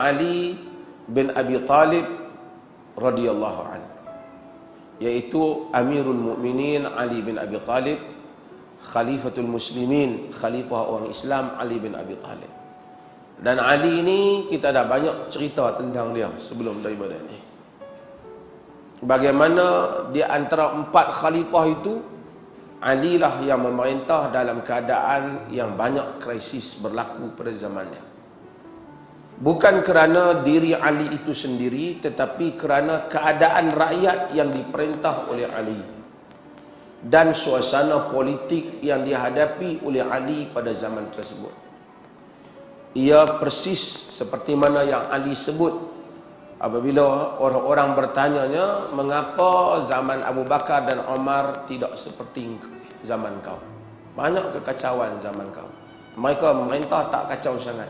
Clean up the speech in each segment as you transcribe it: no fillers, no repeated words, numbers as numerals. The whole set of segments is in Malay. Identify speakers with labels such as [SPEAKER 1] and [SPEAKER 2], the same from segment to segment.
[SPEAKER 1] Ali bin Abi Talib radhiyallahu anhu, yaitu Amirul Mukminin Ali bin Abi Talib, Khalifatul Muslimin, khalifah orang Islam Ali bin Abi Talib. Dan Ali ini kita dah banyak cerita tentang dia sebelum daripada ini. Bagaimana di antara 4 khalifah itu, Ali lah yang memerintah dalam keadaan yang banyak krisis berlaku pada zamannya. Bukan kerana diri Ali itu sendiri, tetapi kerana keadaan rakyat yang diperintah oleh Ali dan suasana politik yang dihadapi oleh Ali pada zaman tersebut. Ia persis seperti mana yang Ali sebut apabila orang-orang bertanyanya, mengapa zaman Abu Bakar dan Umar tidak seperti zaman kau? Banyak kekacauan zaman kau. Mereka memerintah tak kacau sangat.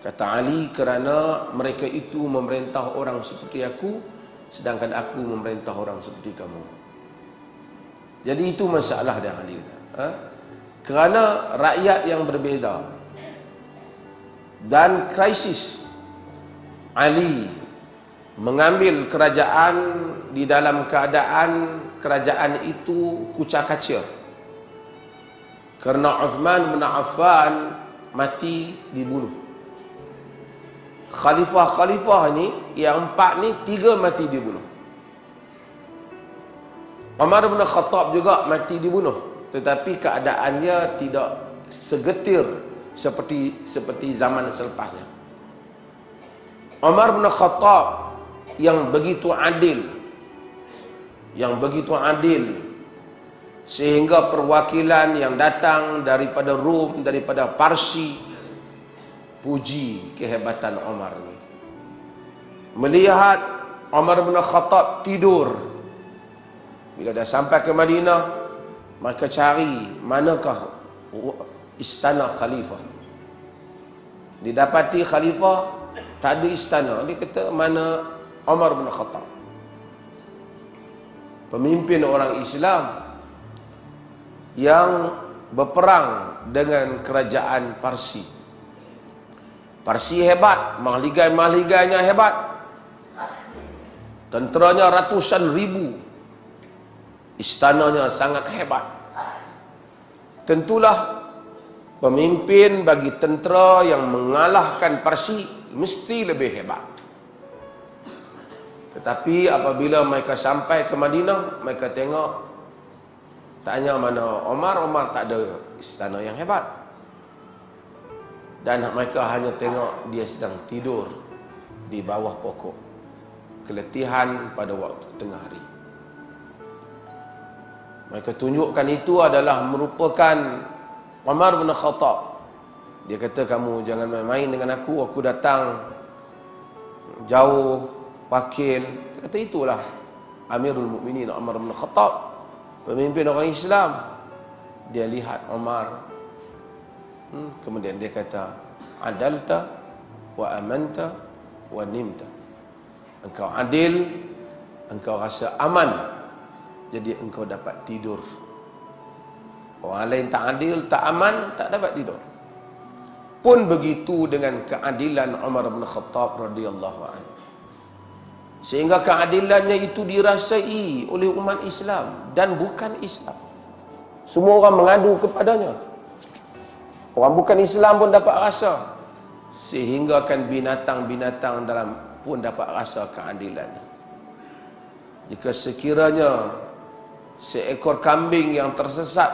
[SPEAKER 1] Kata Ali, kerana mereka itu memerintah orang seperti aku, sedangkan aku memerintah orang seperti kamu. Jadi itu masalah dia Ali. Kerana rakyat yang berbeza dan krisis, Ali mengambil kerajaan di dalam keadaan kerajaan itu kucak-kacir. Kerana Uthman bin Affan mati dibunuh. Khalifah-khalifah ni, yang 4 ni, 3 mati dibunuh. Umar bin Khattab juga mati dibunuh, tetapi keadaannya tidak segetir seperti zaman selepasnya. Umar bin Khattab yang begitu adil, sehingga perwakilan yang datang daripada Rom, daripada Parsi, puji kehebatan Umar ni. Melihat Umar bin Khattab tidur, bila dah sampai ke Madinah, mereka cari manakah istana khalifah. Didapati khalifah tak ada istana. Dia kata, mana Umar bin Khattab, pemimpin orang Islam yang berperang dengan kerajaan Parsi. Parsi hebat, mahligai-mahligainya hebat, tenteranya ratusan ribu, istananya sangat hebat. Tentulah pemimpin bagi tentera yang mengalahkan Parsi mesti lebih hebat. Tetapi apabila mereka sampai ke Madinah, mereka tengok, tanya mana Umar tak ada istana yang hebat. Dan mereka hanya tengok dia sedang tidur di bawah pokok, keletihan pada waktu tengah hari. Mereka tunjukkan itu adalah merupakan Umar bin Khattab. Dia kata, kamu jangan main-main dengan aku datang jauh, wakil. Dia kata, itulah Amirul Mukminin Umar bin Khattab, pemimpin orang Islam. Dia lihat Umar, kemudian dia kata, adalta wa amanta wa nimta. Engkau adil, engkau rasa aman, jadi engkau dapat tidur. Orang lain tak adil, tak aman, tak dapat tidur. Pun begitu dengan keadilan Umar bin Khattab radhiyallahu anhu. Sehingga keadilannya itu dirasai oleh umat Islam dan bukan Islam. Semua orang mengadu kepadanya. Orang bukan Islam pun dapat rasa, sehingga kan binatang-binatang dalam pun dapat rasa keadilan. Jika sekiranya seekor kambing yang tersesat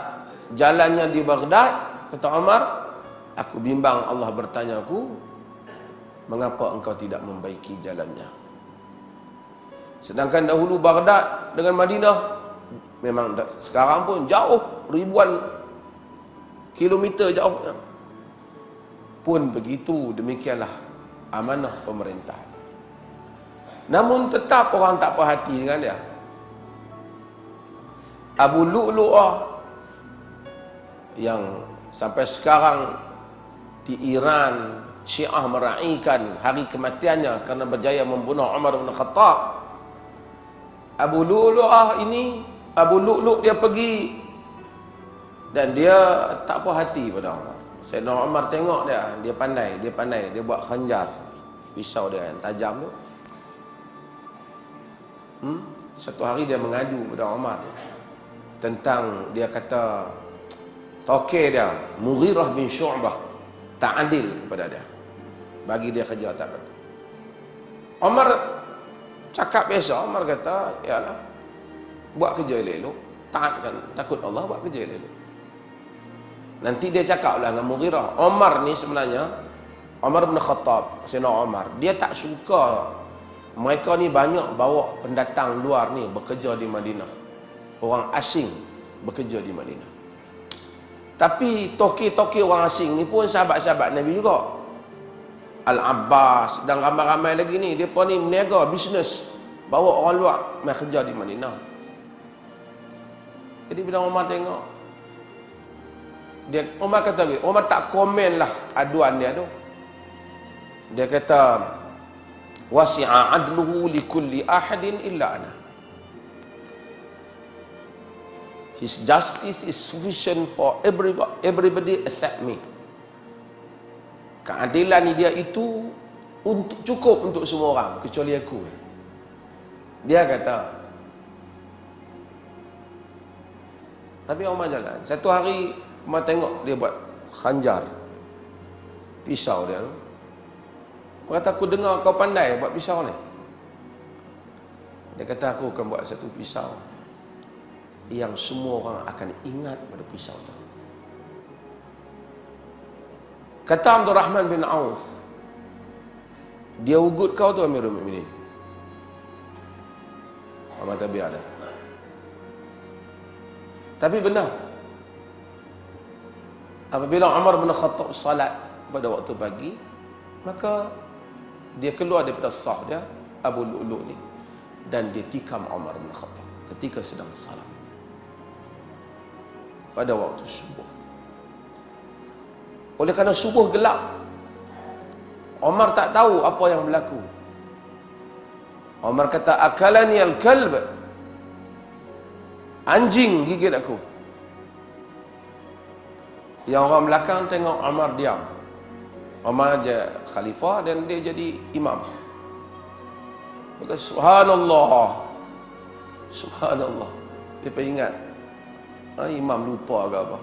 [SPEAKER 1] jalannya di Baghdad, kata Umar, aku bimbang Allah bertanya aku, mengapa engkau tidak membaiki jalannya? Sedangkan dahulu Baghdad dengan Madinah memang sekarang pun jauh, ribuan kilometer jauhnya. Pun begitu, demikianlah amanah pemerintah. Namun tetap orang tak perhati dengan dia. Abu Lu'lu'ah yang sampai sekarang di Iran Syiah meraihkan hari kematiannya kerana berjaya membunuh Umar bin Khattab. Abu Lu'lu'ah ini, Abu Lu'lu' dia pergi dan dia tak puas hati pada Umar. Sayyidina Umar tengok dia pandai, dia buat khanjar. pisau dia yang tajam tu. Satu hari dia mengadu kepada Umar tentang, dia kata tokek dia Mughirah bin Syu'bah tak adil kepada dia, bagi dia kerja tak kata. Umar cakap biasa. Umar kata, yalah, buat kerja elok-elok, taatkan, takut Allah, buat kerja elok-elok. Nanti dia cakap lah dengan Mughirah, Umar ni sebenarnya, Umar bin Khattab, Sayyidina Umar, dia tak suka mereka ni banyak bawa pendatang luar ni bekerja di Madinah, orang asing bekerja di Madinah. Tapi toki-toki orang asing ni pun sahabat-sahabat Nabi juga. Al-Abbas dan ramai-ramai lagi ni, mereka ni meniaga bisnes, bawa orang luar mai kerja di Madinah. Jadi bila Umar tengok, Umar kata, Umar tak komen lah aduan dia tu. Dia kata, wasi'a adluhu li kulli ahadin illa ana. His justice is sufficient for everybody except me. Keadilan ni dia itu cukup untuk semua orang kecuali aku. Dia kata. Tapi Umar jalan. Satu hari Umar tengok dia buat khanjar, pisau dia tu. Dia kata, aku dengar kau pandai buat pisau ni. Dia kata, aku akan buat satu pisau yang semua orang akan ingat pada pisau tu. Kata Abdul Rahman bin Auf, dia ugut kau tu Amirul Mukminin. Umar tak biar dah. Tapi benar, apabila Umar bin Khattab salat pada waktu pagi, maka dia keluar daripada saf dia, Abu Lu'lu' ni, dan dia tikam Umar bin Khattab ketika sedang salat pada waktu subuh. Oleh kerana subuh gelap, Umar tak tahu apa yang berlaku. Umar kata, akalani al-kalb, anjing gigit aku. Yang orang belakang tengok Umar diam. Umar je khalifah dan dia jadi imam. Maka subhanallah, subhanallah, dia ingat, imam lupa ke apa,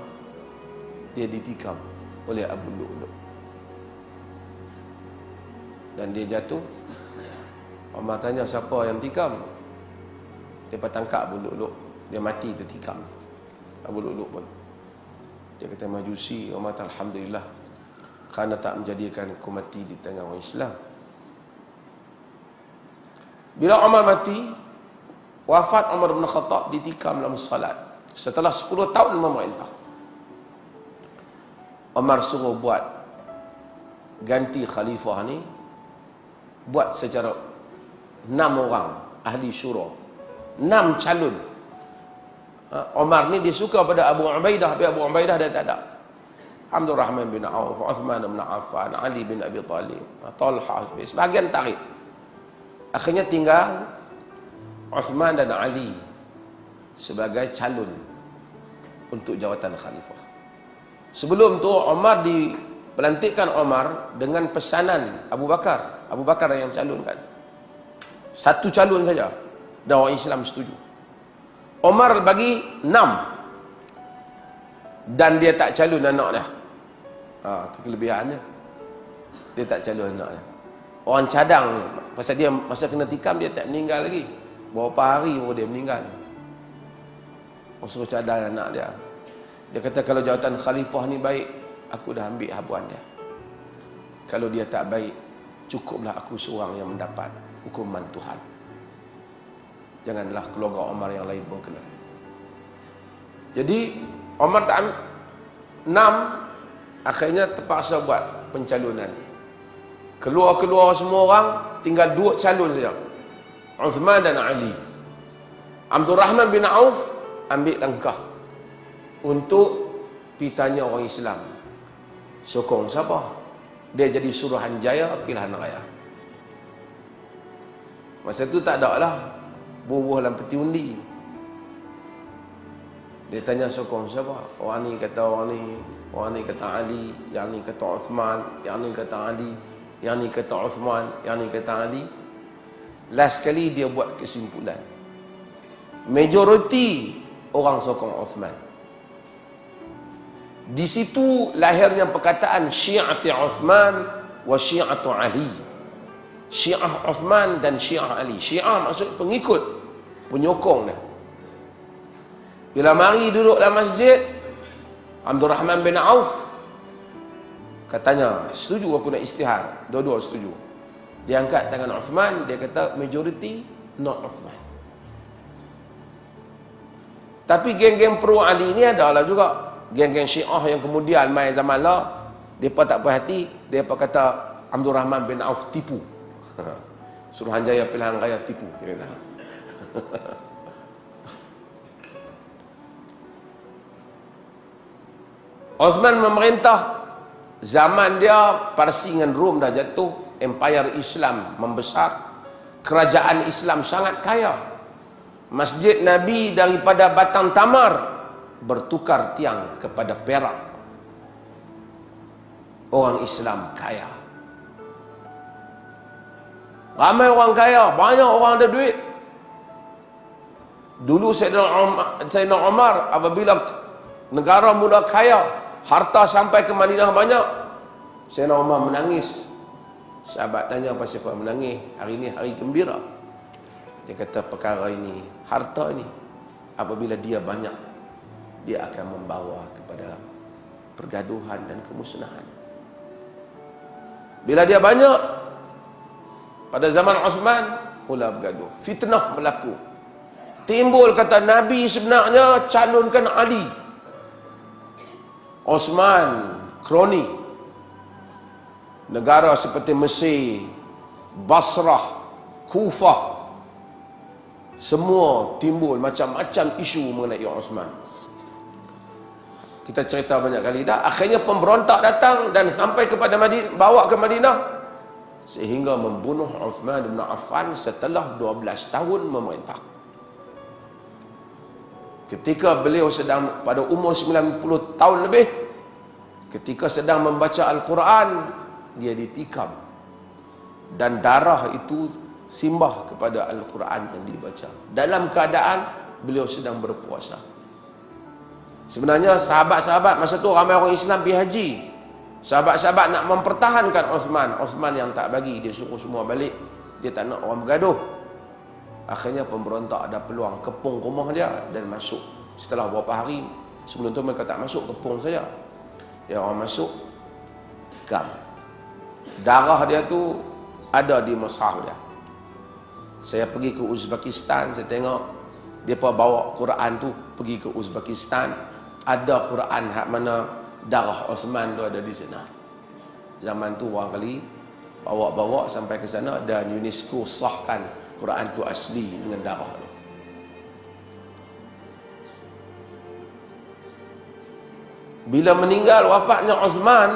[SPEAKER 1] dia ditikam oleh Abu Lu'lu' dan dia jatuh. Umar tanya siapa yang tikam, dia tangkap Abu Lu'lu', dia mati tertikam. Abu Lu'lu' pun dia kata, Majusi. Umar kata, alhamdulillah, kerana tak menjadikan aku mati di tengah orang Islam. Bila Umar mati, wafat Umar bin Khattab, ditikam dalam salat setelah 10 tahun memerintah. Umar suruh buat ganti khalifah ni, buat secara 6 orang ahli syura, 6 calon. Umar ni dia suka pada Abu Ubaidah, tapi Abu Ubaidah dia tak ada. Abdul Rahman bin Auf, Uthman bin Affan, Ali bin Abi Talib, Talha, sebahagian tarik. Akhirnya tinggal Uthman dan Ali sebagai calon untuk jawatan khalifah. Sebelum tu Umar dipelantikkan Umar dengan pesanan Abu Bakar. Abu Bakar yang calonkan. Satu calon saja dan orang Islam setuju. Umar bagi 6 dan dia tak calon anak dia. Itu kelebihannya. Dia tak calon anak dia. Orang cadang ni, pasal dia masa kena tikam dia tak meninggal lagi. Berapa hari baru dia meninggal. Orang suruh cadang anak dia. Dia kata, kalau jawatan khalifah ni baik, aku dah ambil habuan dia. Kalau dia tak baik, cukuplah aku seorang yang mendapat hukuman Tuhan. Janganlah keluarga Umar yang lain pun kena. Jadi Umar tak 6, akhirnya terpaksa buat pencalonan. Keluar semua orang, tinggal 2 calon saja, Uthman dan Ali. Abdul Rahman bin Auf ambil langkah untuk pergi tanya orang Islam, sokong siapa? Dia jadi Suruhanjaya pilihan raya. Masa tu tak ada lah bubuh dalam peti undi. Dia tanya sokong siapa? Orang ni kata orang ni kata Ali, yang ni kata Uthman, yang ni kata Ali, yang ni kata Uthman, yang ni kata Ali. Last kali dia buat kesimpulan, majoriti orang sokong Uthman. Di situ lahirnya perkataan Syi'ati Uthman wa Syi'atu Ali. Syiah Uthman dan Syiah Ali. Syiah maksud pengikut, penyokong dia. Bila mari duduk dalam masjid, Abdul Rahman bin Auf katanya, setuju aku nak istihad. Dua-dua setuju. Dia angkat tangan Uthman, dia kata majority not Uthman. Tapi geng-geng pro Ali ni adalah juga geng-geng Syiah yang kemudian mai zaman lah, depa tak puas hati, depa kata Abdul Rahman bin Auf tipu. Suruhanjaya Pilihan Raya tipu, dia kata. Uthman memerintah, zaman dia Parsi dengan Rom dah jatuh, empire Islam membesar, kerajaan Islam sangat kaya. Masjid Nabi daripada batang tamar bertukar tiang kepada perak. Orang Islam kaya, ramai orang kaya, banyak orang ada duit. Dulu Sayyidina Umar apabila negara mula kaya, harta sampai ke Madinah banyak, Sayyidina Umar menangis. Sahabat tanya, apa siapa menangis? Hari ini hari gembira. Dia kata perkara ini, harta ini, apabila dia banyak, dia akan membawa kepada pergaduhan dan kemusnahan. Bila dia banyak, pada zaman Uthman, mula bergaduh. Fitnah berlaku. Timbul kata Nabi sebenarnya calonkan Ali. Uthman kroni. Negara seperti Mesir, Basrah, Kufah, semua timbul macam-macam isu mengenai Uthman. Kita cerita banyak kali dah. Akhirnya pemberontak datang dan sampai kepada Madinah, bawa ke Madinah, sehingga membunuh Uthman bin Affan setelah 12 tahun memerintah. Ketika beliau sedang pada umur 90 tahun lebih, ketika sedang membaca Al-Quran, dia ditikam dan darah itu simbah kepada Al-Quran yang dibaca dalam keadaan beliau sedang berpuasa. Sebenarnya sahabat-sahabat masa tu ramai orang Islam pergi haji. Sahabat-sahabat nak mempertahankan Uthman. Uthman yang tak bagi, dia suruh semua balik. Dia tak nak orang bergaduh. Akhirnya pemberontak ada peluang kepung rumah dia dan masuk. Setelah beberapa hari, sebelum tu mereka tak masuk, kepung saja. Dia orang masuk, tikam. Darah dia tu ada di mushaf dia. Saya pergi ke Uzbekistan, saya tengok depa bawa Quran tu pergi ke Uzbekistan, ada Quran hak mana darah Uthman tu ada di sana. Zaman tu orang kali bawa-bawa sampai ke sana dan UNESCO sahkan Quran tu asli dengan darah tu. Bila meninggal wafatnya Uthman,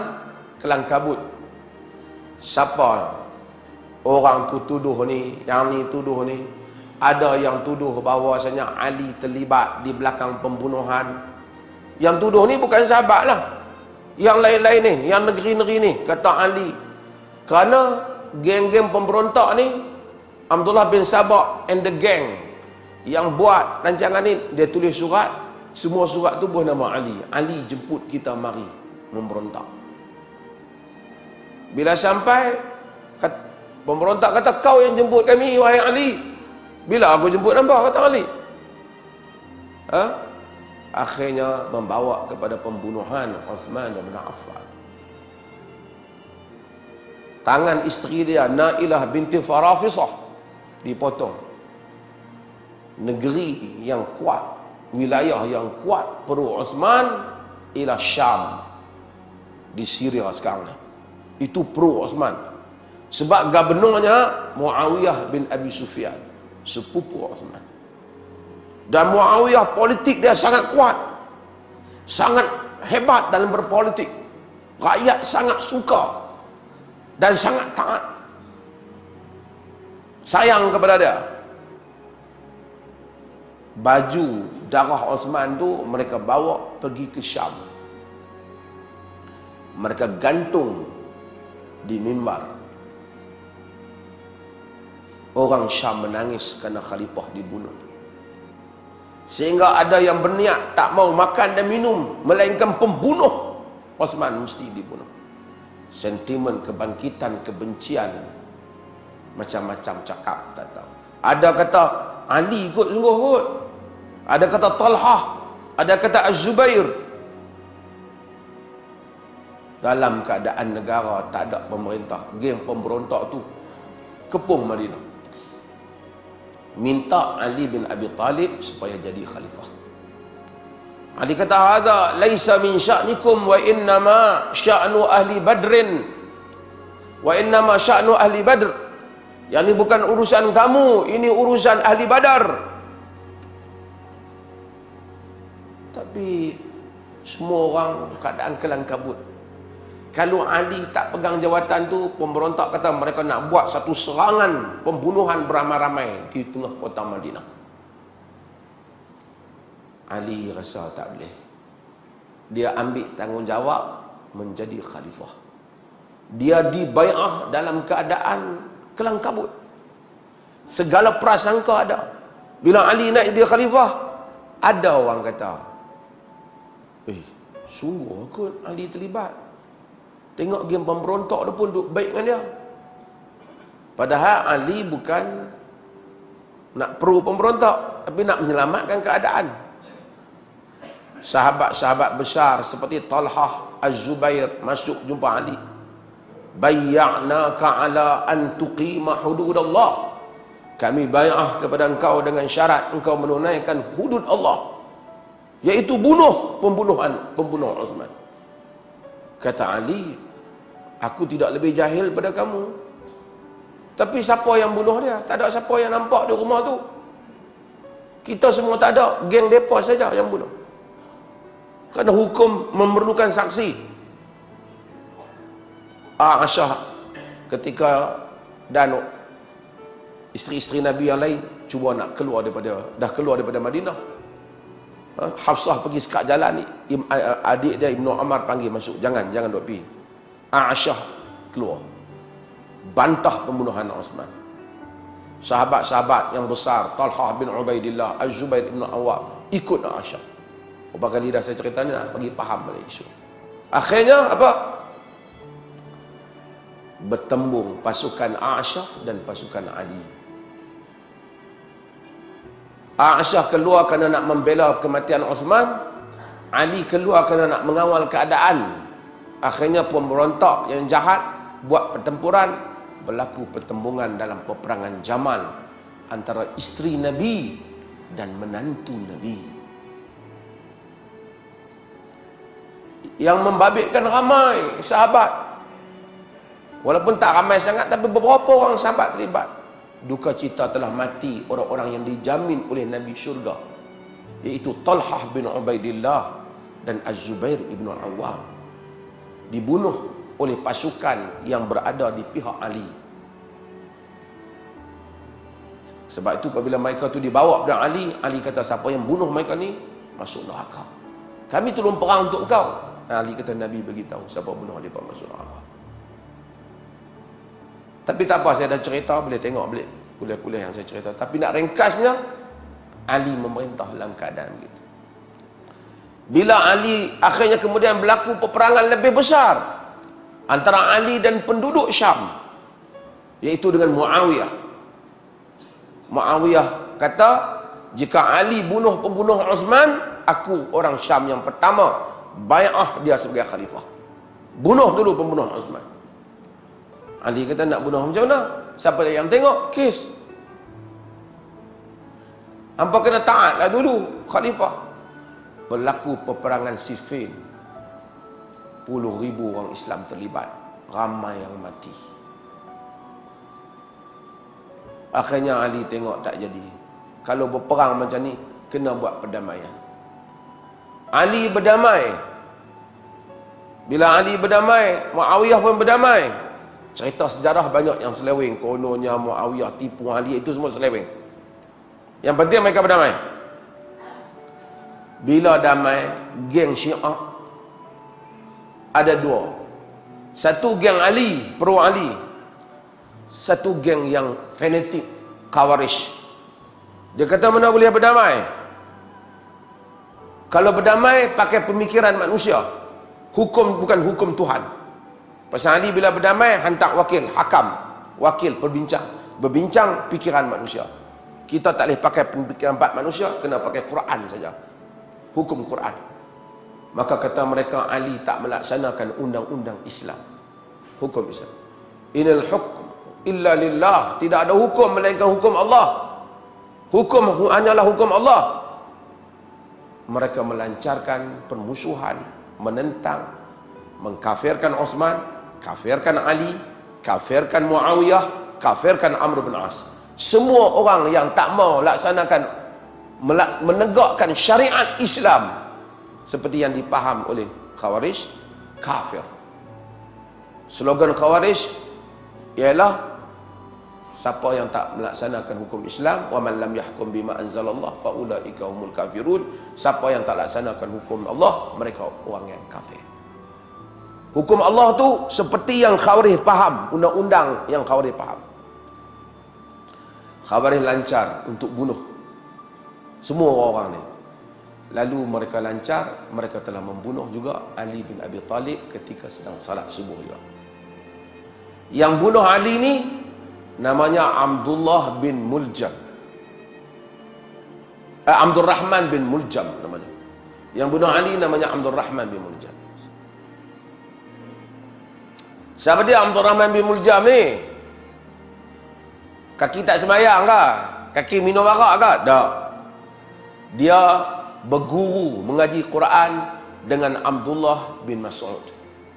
[SPEAKER 1] kelang kabut. Siapa orang tu tuduh ni, yang ni tuduh ni. Ada yang tuduh bahawasanya Ali terlibat di belakang pembunuhan. Yang tuduh ni bukan sahabat lah, yang lain-lain ni, yang negeri-negeri ni kata Ali. Kerana geng-geng pemberontak ni, Abdullah bin Sabah and the gang yang buat rancangan ni, dia tulis surat, semua surat tu bernama Ali. Ali jemput kita mari memberontak. Bila sampai, pemberontak kata, kau yang jemput kami, wahai Ali. Bila aku jemput nampak, kata Ali. Akhirnya membawa kepada pembunuhan Uthman bin Affan. Tangan isteri dia, Nailah binti Farafisah, dipotong. Negeri yang kuat, wilayah yang kuat perlu Uthman ialah Syam, di Syria sekarang ni. Itu pro Uthman. Sebab gubernurnya Muawiyah bin Abi Sufyan, sepupu Uthman. Dan Muawiyah politik dia sangat kuat, sangat hebat dalam berpolitik. Rakyat sangat suka dan sangat taat, sayang kepada dia. Baju darah Uthman tu mereka bawa pergi ke Syam. Mereka gantung di mimbar orang Syam menangis kerana khalifah dibunuh. Sehingga ada yang berniat tak mau makan dan minum, melainkan pembunuh Osman mesti dibunuh. Sentimen kebangkitan kebencian, macam-macam cakap tak tahu. Ada kata Ali kot sungguh kot. Ada kata Talhah, ada kata Az-Zubair. Dalam keadaan negara tak ada pemerintah, geng pemberontak tu kepung Madinah, minta Ali bin Abi Talib supaya jadi khalifah. Ali kata, hadza laisa min sya'nikum wa innama sya'nu ahli badrin wa innama sya'nu ahli badr. Yang ini bukan urusan kamu, ini urusan ahli Badar. Tapi semua orang keadaan kelang kabut. Kalau Ali tak pegang jawatan tu, pemberontak kata mereka nak buat satu serangan pembunuhan beramai-ramai di tengah kota Madinah. Ali rasa tak boleh. Dia ambil tanggungjawab menjadi khalifah. Dia dibai'ah dalam keadaan kelang kabut. Segala prasangka ada. Bila Ali naik dia khalifah, ada orang kata, sungguh kot Ali terlibat. Tengok geng pemberontak dia pun duk baik dengan dia. Padahal Ali bukan nak perlu pemberontak, tapi nak menyelamatkan keadaan. Sahabat-sahabat besar seperti Talhah, Az-Zubair masuk jumpa Ali. Bayya'naka ala an tuqima hududallah. Kami bai'ah kepada engkau dengan syarat engkau menunaikan hudud Allah, iaitu pembunuh Uthman. Kata Ali, aku tidak lebih jahil pada kamu. Tapi siapa yang bunuh dia? Tak ada siapa yang nampak di rumah tu. Kita semua tak ada, geng depa saja yang bunuh. Kerana hukum memerlukan saksi. Aisyah ketika dan isteri-isteri Nabi yang lain cuba nak keluar daripada Madinah. Hafsah pergi sekat jalan ni, adik dia Ibnu Umar panggil masuk, jangan duk pergi. Aisyah keluar bantah pembunuhan Uthman. Sahabat-sahabat yang besar, Talhah bin Ubaidillah, Az-Zubair bin Awwam ikut Aisyah. Berapa kali dah saya cerita ni, nak bagi faham balik isu. Akhirnya apa? Bertembung pasukan Aisyah dan pasukan Ali. Aisyah keluar kerana nak membela kematian Uthman, Ali keluar kerana nak mengawal keadaan. Akhirnya pemberontak yang jahat buat pertempuran, berlaku pertembungan dalam peperangan Jamal antara isteri Nabi dan menantu Nabi. Yang membabitkan ramai sahabat. Walaupun tak ramai sangat, tapi beberapa orang sahabat terlibat. Duka cita telah mati orang-orang yang dijamin oleh Nabi syurga, iaitu Talhah bin Ubaidillah dan Az-Zubair ibn Awwam. Dibunuh oleh pasukan yang berada di pihak Ali. Sebab itu apabila mereka tu dibawa kepada Ali, Ali kata, siapa yang bunuh mereka ni masuk neraka. Kami tolong perang untuk engkau. Ali kata, Nabi beritahu siapa bunuh mereka masuk neraka. Tapi tak apa, saya dah cerita, boleh tengok balik kuliah-kuliah yang saya cerita. Tapi nak ringkasnya, Ali memerintah dalam keadaan begitu. Bila Ali akhirnya kemudian berlaku peperangan lebih besar antara Ali dan penduduk Syam, iaitu dengan Muawiyah. Muawiyah kata, jika Ali bunuh pembunuh Uthman, aku orang Syam yang pertama bai'ah dia sebagai khalifah. Bunuh dulu pembunuh Uthman. Ali kata, nak bunuh macam mana? Siapa yang tengok kes? Hampa kena taatlah dulu khalifah. Berlaku peperangan Siffin. Puluh ribu orang Islam terlibat, ramai yang mati. Akhirnya Ali tengok tak jadi. Kalau berperang macam ni, kena buat perdamaian. Ali berdamai. Bila Ali berdamai, Muawiyah pun berdamai. Cerita sejarah banyak yang seleweng. Kononnya Muawiyah tipu Ali, itu semua seleweng. Yang penting mereka berdamai. Bila damai, geng Syiah ada dua. Satu geng Ali, pro Ali. Satu geng yang fanatik Khawarij. Dia kata mana boleh berdamai? Kalau berdamai pakai pemikiran manusia. Hukum bukan hukum Tuhan. Pasal Ali bila berdamai hantar wakil, hakam, wakil berbincang pikiran manusia. Kita tak boleh pakai pemikiran manusia, kena pakai Quran saja. Hukum Quran. Maka kata mereka Ali tak melaksanakan undang-undang Islam. Hukum Islam. Inal hukm illa lillah. Tidak ada hukum melainkan hukum Allah. Hukum hanyalah hukum Allah. Mereka melancarkan permusuhan, menentang, mengkafirkan Osman, kafirkan Ali, kafirkan Muawiyah, kafirkan Amr bin As. Semua orang yang tak mau laksanakan menegakkan syariat Islam seperti yang dipaham oleh Khawarij, kafir. Slogan Khawarij ialah siapa yang tak melaksanakan hukum Islam, wa man lam yahkum bima anzalallah fa ulaika humul kafirun. Siapa yang tak laksanakan hukum Allah, mereka orang yang kafir. Hukum Allah tu seperti yang Khawarij faham, undang-undang yang Khawarij faham. Khawarij lancar untuk bunuh semua orang ni. Lalu mereka lancar, mereka telah membunuh juga Ali bin Abi Talib ketika sedang salat subuh juga. Yang bunuh Ali ni namanya Abdullah bin Muljam. Abdul Rahman bin Muljam namanya. Yang bunuh Ali namanya Abdul Rahman bin Muljam. Siapa dia Abdul Rahman bin Muljam ni? Kaki tak sembahyang ke? Kaki minum arak ke? Tak. Dia berguru mengaji Quran dengan Abdullah bin Mas'ud.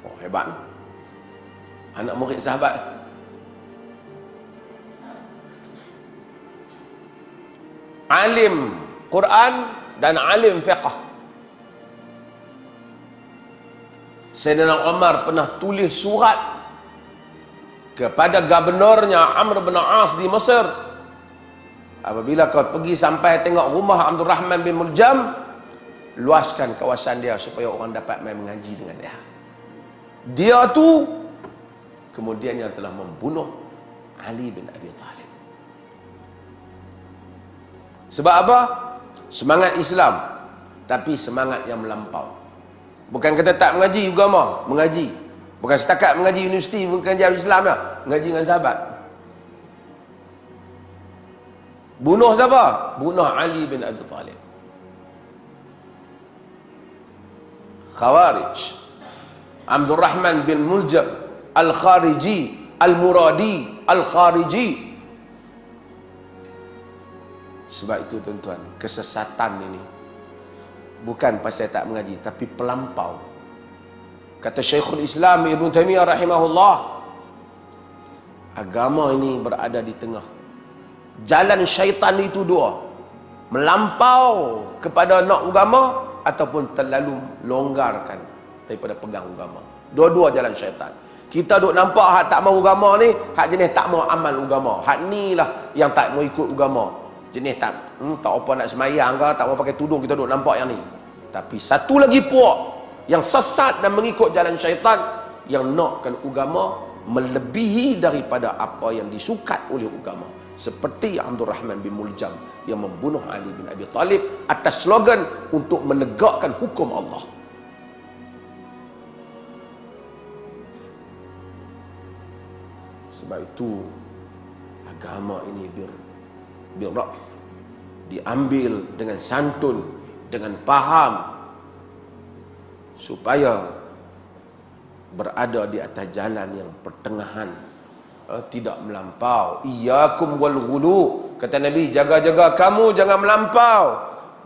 [SPEAKER 1] Oh, hebat. Anak murid sahabat. Alim Quran dan alim fiqh. Sayyidina Umar pernah tulis surat kepada gubernurnya Amr bin As di Mesir. Apabila kau pergi sampai tengok rumah Abdul Rahman bin Muljam, luaskan kawasan dia supaya orang dapat main mengaji dengan dia. Dia tu kemudian yang telah membunuh Ali bin Abi Talib. Sebab apa? Semangat Islam, tapi semangat yang melampau. Bukan kata tak mengaji agama, mengaji. Bukan setakat mengaji universiti, bukan mengaji Islam ya, mengaji dengan sahabat. Bunuh siapa? Bunuh Ali bin Abi Talib. Khawarij. Abdul Rahman bin Muljam Al-Khariji, Al-Muradi, Al-Khariji. Sebab itu tuan-tuan, kesesatan ini bukan pasal tak mengaji, tapi pelampau. Kata Syekhul Islam Ibn Taimiyah rahimahullah, agama ini berada di tengah. Jalan syaitan itu dua, melampau kepada nak agama ataupun terlalu longgarkan daripada pegang agama. Dua-dua jalan syaitan. Kita duk nampak hak tak mau agama ni, hak jenis tak mau amal agama. Hak ni lah yang tak mau ikut agama. Jenis tak apa nak semayang ke, tak mau pakai tudung, kita duk nampak yang ni. Tapi satu lagi puak yang sesat dan mengikut jalan syaitan, yang nakkan agama melebihi daripada apa yang disukat oleh agama. Seperti Abdul Rahman bin Muljam yang membunuh Ali bin Abi Talib atas slogan untuk menegakkan hukum Allah. Sebab itu agama ini birraf, diambil dengan santun, dengan paham, supaya berada di atas jalan yang pertengahan, tidak melampau. Iyyakum wal ghulu, kata Nabi, jaga-jaga kamu jangan melampau,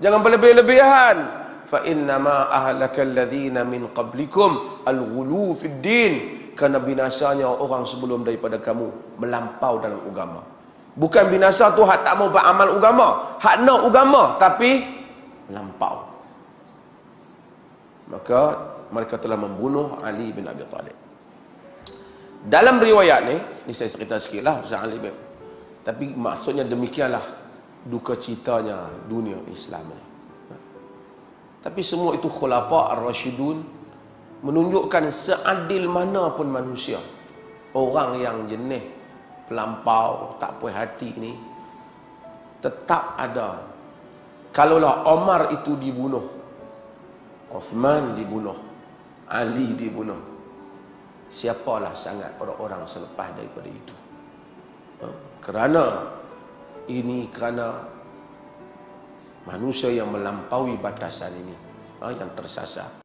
[SPEAKER 1] jangan berlebih-lebihan. Fa innama ahlakal ladzina min qablikum al ghulu fid din, kerana binasanya orang sebelum daripada kamu melampau dalam agama. Bukan binasa tu hak tak mau beramal agama, hak nak agama tapi melampau. Maka mereka telah membunuh Ali bin Abi Talib. Dalam riwayat ni saya cerita sikit lah pasal Ali bin, tapi maksudnya demikianlah duka citanya dunia Islam ni. Tapi semua itu khulafa ar-rasyidun menunjukkan seadil mana pun manusia, orang yang jenis pelampau, tak puas hati ni, tetap ada. Kalaulah Omar itu dibunuh, Uthman dibunuh, Ali dibunuh, siapalah sangat orang-orang selepas daripada itu? Kerana manusia yang melampaui batasan ini yang tersasar.